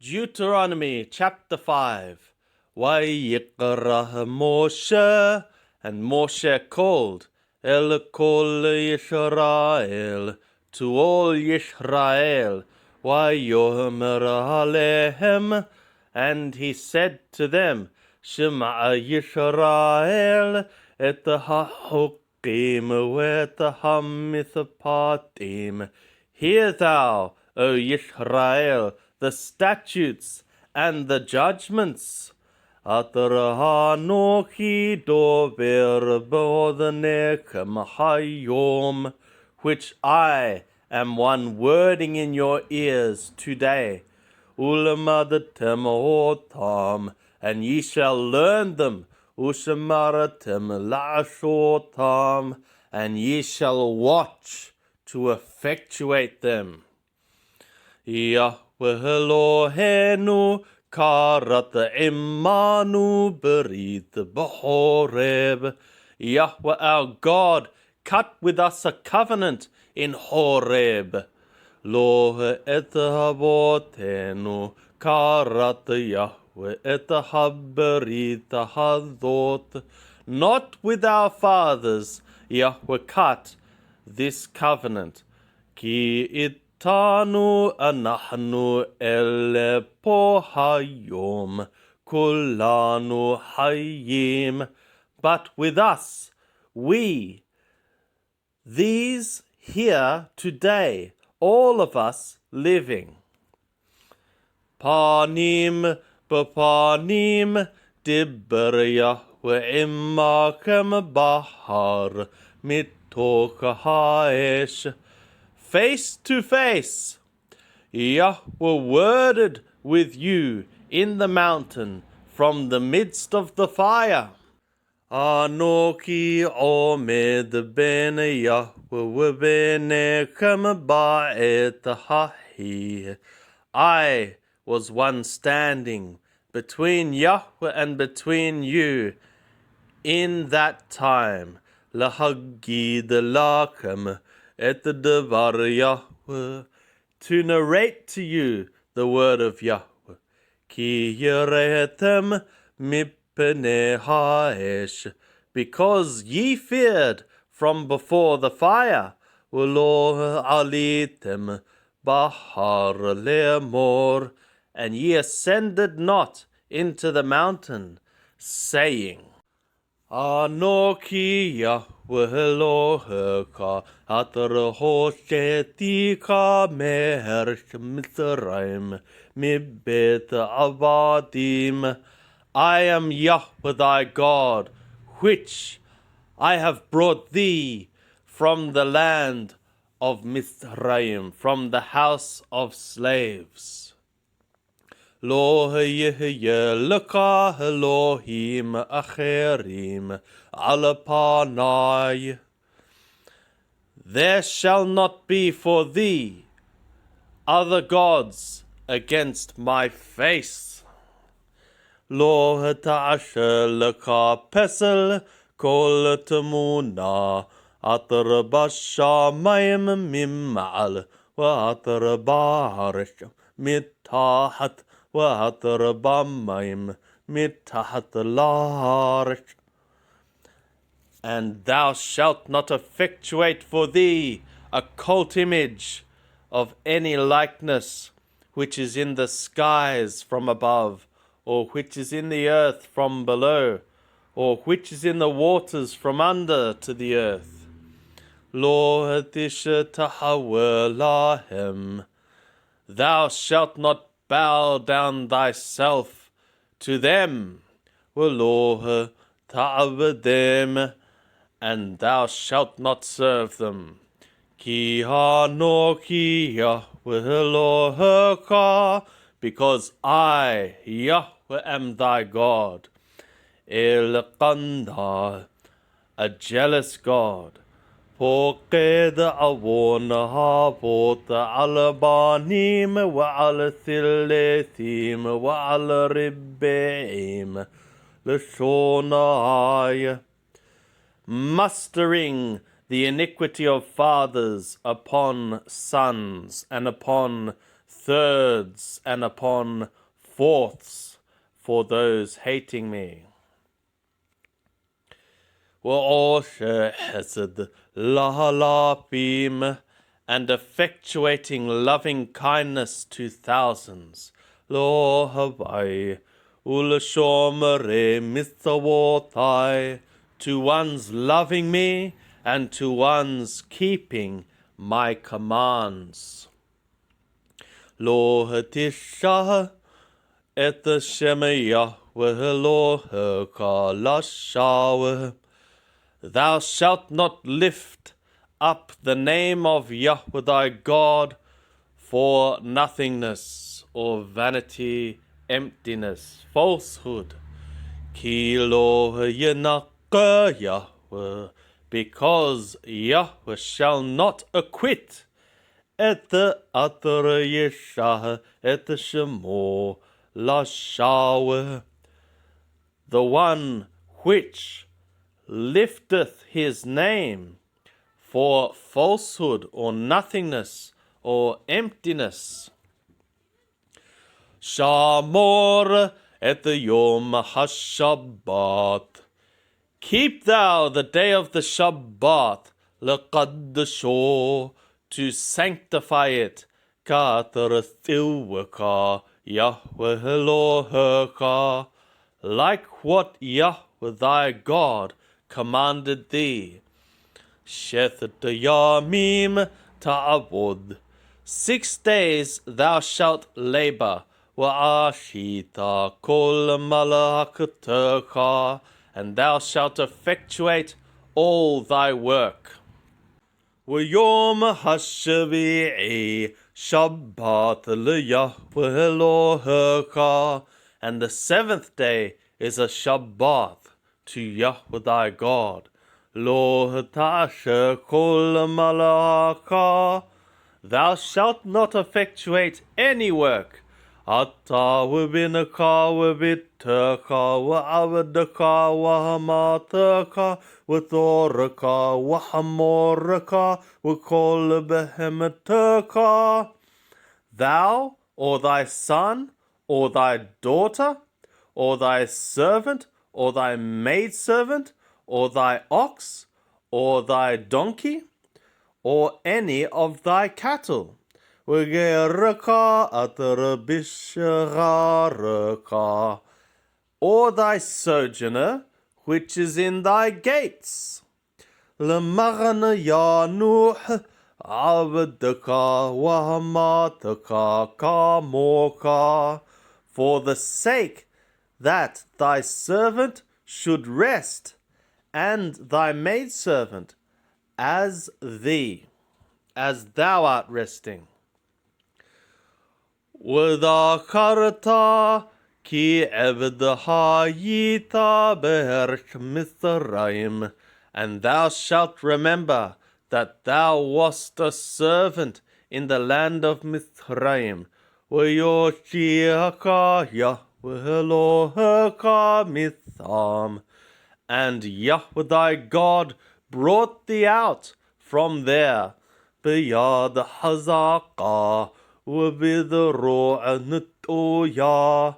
Deuteronomy chapter 5. Vayikra Moshe, and Moshe called El Kol Yisrael, to all Yisrael, Vayomer Alehem, and he said to them, Shema Yisrael, et hachukim vet hamithpatim. Hear thou, O Yisrael, the statutes and the judgments. Atrahanochi dover bodnechem hayom, which I am one wording in your ears today. Ulamadatem otam, and ye shall learn them. Ushemaratem lashotam, and ye shall watch to effectuate them. Yahweh Elohenu karat imanu berit b'Horeb. Yahweh our God cut with us a covenant in Horeb. Lo et havotenu karat Yahweh et haberit hadot. Not with our fathers Yahweh cut this covenant. Ki itanu anahnu ele po hayom kulanu hayim. But with us, we, these here today, all of us living. Panim b'panim dibber Yahweh imachem bahar mitoch ha'esh. Face to face, Yahweh worded with you in the mountain from the midst of the fire. Anoki omed ben Yahweh benechem ba'et hahi. I was one standing between Yahweh and between you in that time. Lahagid lachem et devar Yahweh, to narrate to you the word of Yahweh. Ki yiretem mipnei ha'esh, because ye feared from before the fire. Ulo alitem bahar le'mor, and ye ascended not into the mountain, saying, Anoki Yahweh Elohecha atar hoshetika mehersh Mitzrayim mibet avadim. I am Yahweh thy God, which I have brought thee from the land of Mitzrayim, from the house of slaves. Lo yehye leka Elohim acherim al panai. There shall not be for thee other gods against my face. Lo ta'asher leka pesel kol temuna atar bashamayim mim'al wa atar ba'arish mitahat وَهَتَرَ بَمَّيْمْ مِتَّحَتَ لَارِشْ. And thou shalt not effectuate for thee a cult image of any likeness which is in the skies from above, or which is in the earth from below, or which is in the waters from under to the earth. Lo tisha tahawer lahem. Thou shalt not bow down thyself to them. V'lo ta'avdem, and thou shalt not serve them. Ki hanoki Yahweh Elohecha, because I, Yahweh, am thy God. El-Qanda, a jealous God. Poked avon havot al banim wa al thiletim wa al ribbeim l'shonai, mustering the iniquity of fathers upon sons and upon thirds and upon fourths for those hating me. وَأَوْشَ حَسَدْ لَهَلَابِيم, and effectuating loving kindness to thousands. Lo Hawaii, Ulashomere Mitzawothai, to ones loving me and to ones keeping my commands. Lo Hatisha et the Shemaya, Lo Hakalashawa. Thou shalt not lift up the name of Yahweh thy God for nothingness or vanity, emptiness, falsehood. Ki lo yenaka Yahweh, because Yahweh shall not acquit et the other Yeshah et the Shemo Lashawe, the one which lifteth his name for falsehood or nothingness or emptiness. Shamor et the Yom HaShabbat, keep thou the day of the Shabbat, leqaddasho, to sanctify it, katarthilwaka Yahweh Eloheka, like what Yahweh thy God commanded thee. Sheth yamim ta'avod, 6 days thou shalt labor, wa'ashita kol malaktecha, and thou shalt effectuate all thy work. V'yom hashvi'i Shabbat leYahweh Eloheka, and the 7th day is a Shabbat to Yahweh thy God. Lo tasher kol malaka, thou shalt not effectuate any work. Ata webinaka webitaka wa'avadaka wahamataka withoraka wahamoraka wakol behemataka. Thou, or thy son, or thy daughter, or thy servant, or thy maidservant, or thy ox, or thy donkey, or any of thy cattle, or thy sojourner which is in thy gates. For the sake that thy servant should rest, and thy maidservant as thee, as thou art resting. V'dacharta ki evdeha yita be'erech Mithraim, and thou shalt remember that thou wast a servant in the land of Mithraim. V'yoshiaka Yahweh Eloheka mitham, and Yahweh thy God brought thee out from there. B'yad hazaka v'bidro'anitoya,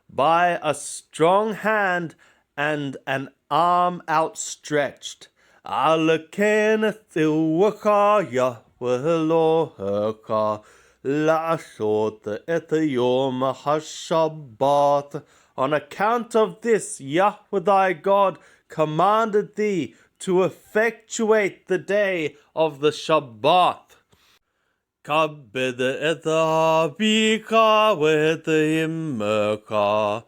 by a strong hand and an arm outstretched. Aleken thilwaka Yahweh Eloheka la'ashot et yom hashabbat. On account of this, Yahweh thy God commanded thee to effectuate the day of the Shabbat. Kabed et abika v'et immeka,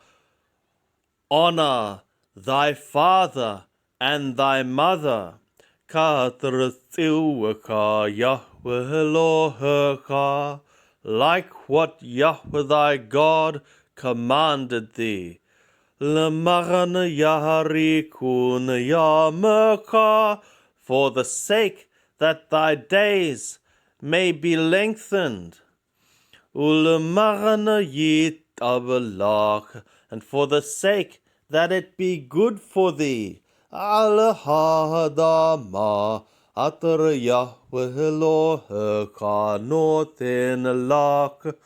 honor thy father and thy mother. Katrthilwaka Yahweh Eloheka, like what Yahweh thy God commanded thee. L'maran yaharikun yameka, for the sake that thy days may be lengthened. U'l'maran yitabalak, and for the sake that it be good for thee. Al hadama atar Yahweh Eloheka noten lak,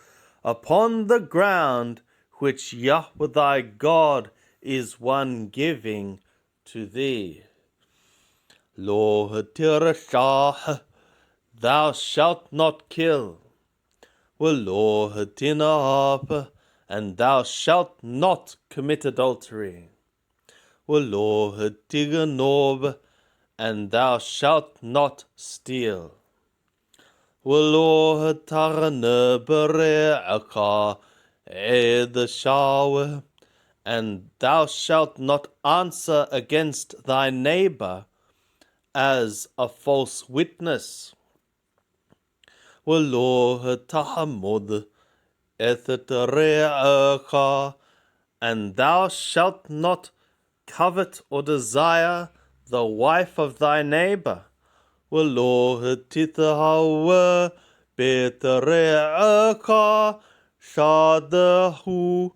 upon the ground which Yahweh thy God is one giving to thee. Lo tirashah, thou shalt not kill. Lo tinahab, and thou shalt not commit adultery. Lo tiganob, and thou shalt not steal. Lo tarne bere'aka ed shawe, and thou shalt not answer against thy neighbor as a false witness. Lo tahamud eth and thou shalt not covet or desire the wife of thy neighbor. Lo tithahawe betere'aka shadahu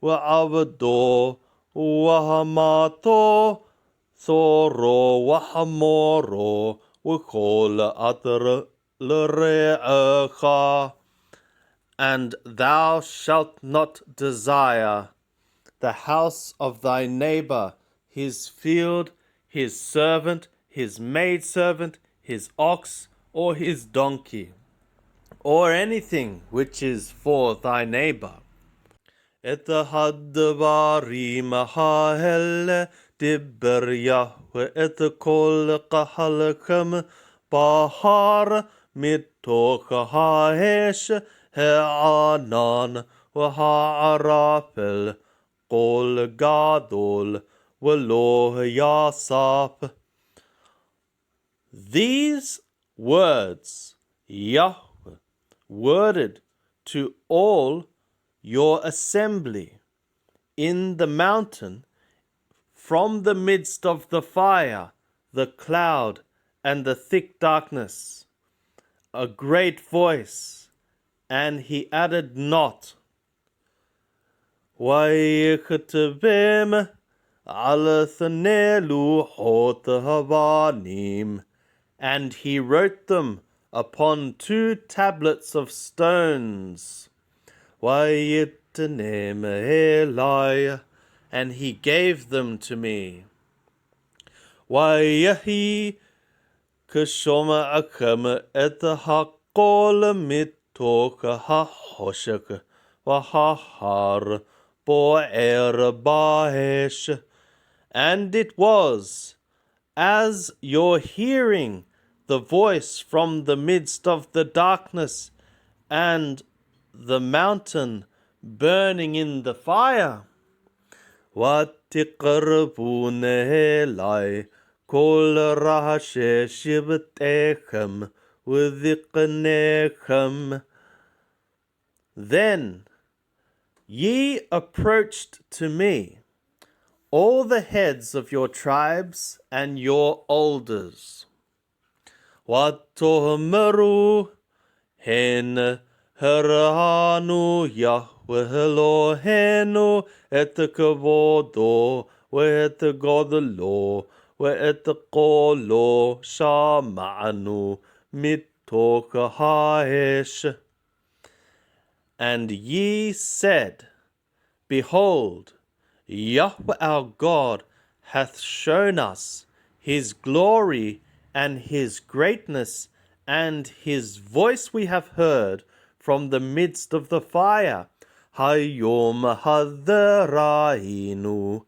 wa'abdo wahamato thoro wahamoro w'kol atar l're'aka. And thou shalt not desire the house of thy neighbor, his field, his servant, his maidservant, his ox, or his donkey, or anything which is for thy neighbor. Et hadvarim ha'el dibber Yahweh et kol qahalchem bahar mitoch ha'esh ha'anan v'ha'arafel kol gadol v'lo yasap. These words Yahweh worded to all your assembly in the mountain from the midst of the fire, the cloud, and the thick darkness, a great voice, and he added not. Vayikatevim alathanelu hot havanim, and he wrote them upon 2 tablets of stones. Vayitnem Eli, and he gave them to me. Vayahi kashoma akam et hakol mitoch hahoshek vahahar boer bahesh. And it was as your hearing the voice from the midst of the darkness and the mountain burning in the fire. Vatiqarbun Eli kol rahashe shibtechem v'dhiqnechem. Then ye approached to me, all the heads of your tribes and your elders. Vatohmeru hen Haranu Yahweh Elohenu et kavodo ve'et godlo ve'et kolo shama'anu mitoch ha'esh. And ye said, Behold, Yahweh our God hath shown us his glory and his greatness, and his voice we have heard from the midst of the fire. Hayom haderainu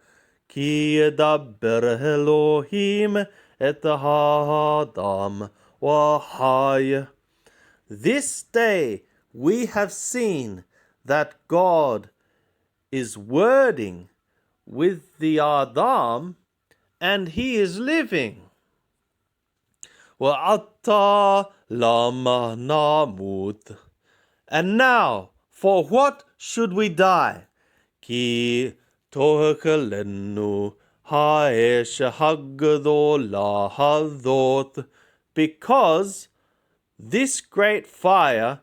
ki yedaber Elohim et ha'adam v'hai. This day we have seen that God is wording with the Adam, and he is living. Wa'ata lama namut. And now, for what should we die? Ki tohekalenu ha'esh hagdola hadot. Because this great fire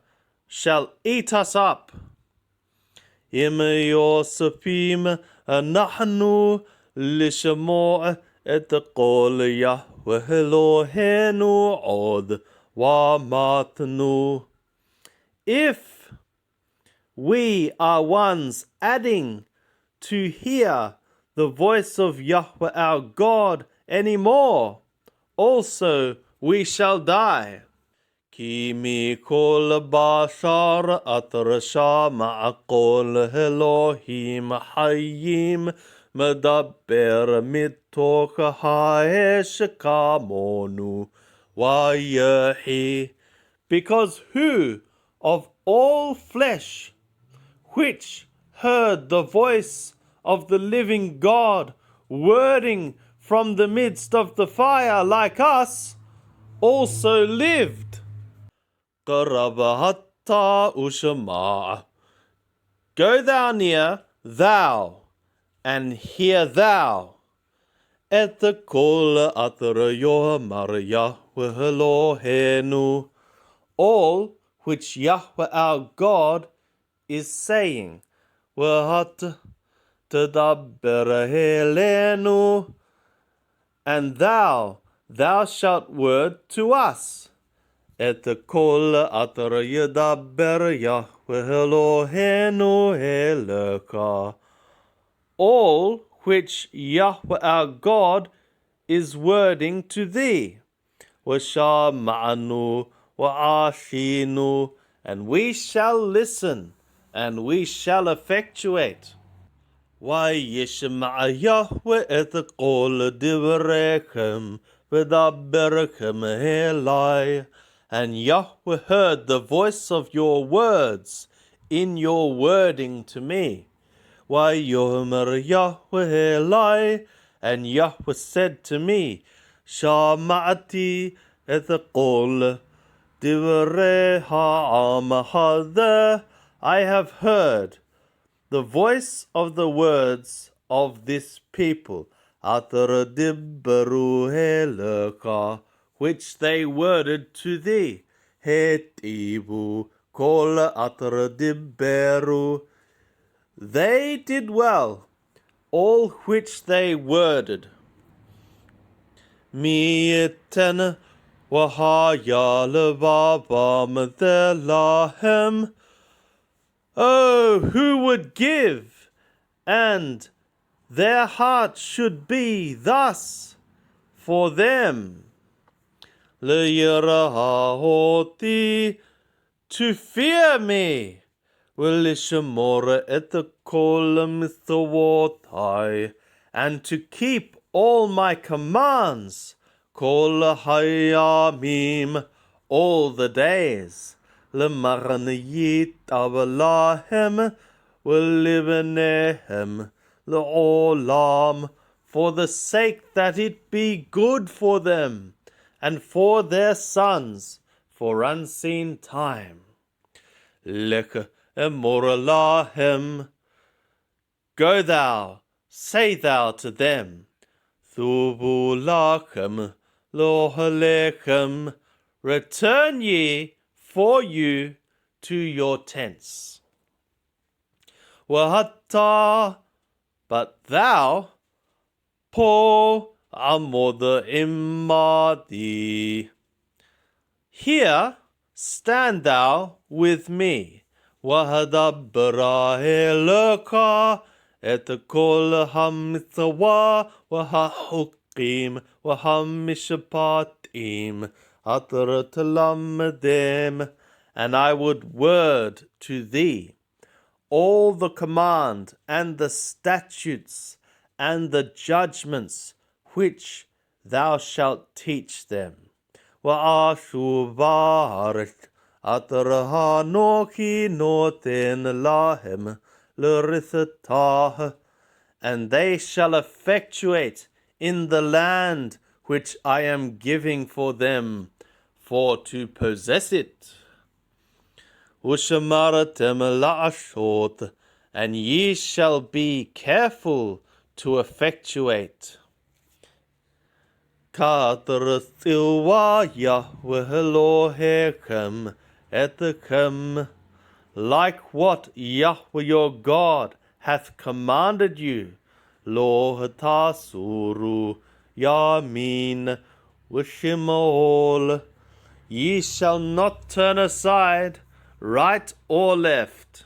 shall eat us up. Im Yosefim anahnu lishmo et kol Yahweh Elohenu od wamatnu. If we are ones adding to hear the voice of Yahweh our God anymore, also we shall die. Ki mi kol bashar atrasha ma'akol Elohim hayim medaber mitoch ha'esh kamonu wayehi. Because who of all flesh which heard the voice of the living God wording from the midst of the fire like us also lived? Qarabahata ushama. Go thou near, thou, and hear thou. Et the kol atra yomar Yahweh Elohenu. All which Yahweh our God is saying. Wahat tadaber helenu. And thou shalt word to us. Et kol atar yedaber Yahweh Elohenu eleka. All which Yahweh our God is wording to thee. Washama'anu wa'ashinu. And we shall listen, and we shall effectuate. וישמע יהוה את כל דבריכם ודברכם אלי. And Yahweh heard the voice of your words in your wording to me. ויאמר יהוה אלי, and Yahweh said to me, שמעתי את כל דברי העם הזה. I have heard the voice of the words of this people, atar dibberu heleka, which they worded to thee. Hetibu kol atar dibberu. They did well, all which they worded. Mi'eten wahaya lebabam thelahem. Oh, who would give, and their heart should be thus for them. Le'yirahoti, to fear me. V'lishamor et kol mitzvotai, and to keep all my commands. Kol hayamim, all the days. L'marniyit avalahem v'libenehem l'olam, for the sake that it be good for them, and for their sons, for unseen time. Lek emor lahem, go thou, say thou to them, thubu lachem lo halechem, return ye for you to your tents. Wahata, but thou, po amod imadi, here stand thou with me. Wahadabbara eleka et kol hamitzvah wahahukim wahamishpatim atar talamedem, and I would word to thee all the command and the statutes and the judgments which thou shalt teach them. Wa'ashu barit atar hanoki noten lahem l'rithatah, and they shall effectuate in the land which I am giving for them, for to possess it. Ushamaratem la'ashot, and ye shall be careful to effectuate. Ka'atar thilwa Yahweh Elohechem etechem, like what Yahweh your God hath commanded you. Lo hatasuru yamin v'shimol, ye shall not turn aside right or left.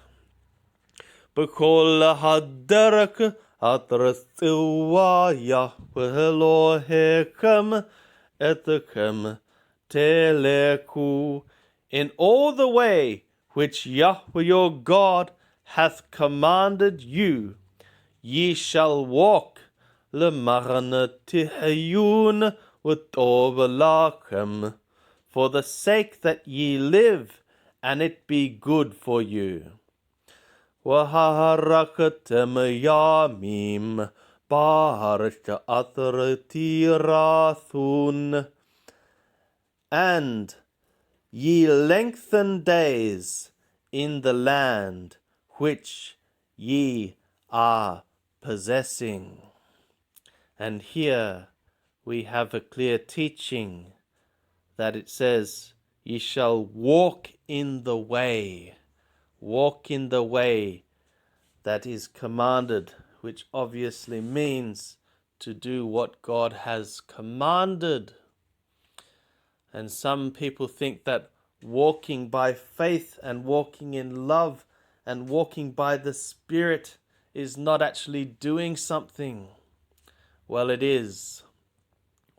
בכל הדרך התרצוה יהוה אלוהיכם אתכם תלכו. In all the way which Yahweh your God hath commanded you, ye shall walk, למען תחיון וטוב לכם, for the sake that ye live, and it be good for you. והרגתם ימים בארץ אשר תירשון, and ye lengthen days in the land which ye are possessing. And here we have a clear teaching that it says, ye shall walk in the way. Walk in the way that is commanded, which obviously means to do what God has commanded. And some people think that walking by faith and walking in love and walking by the Spirit is not actually doing something. Well, it is.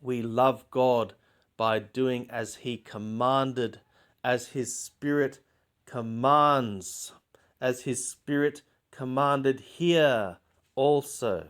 We love God by doing as He commanded, as His Spirit commands, as His Spirit commanded here also.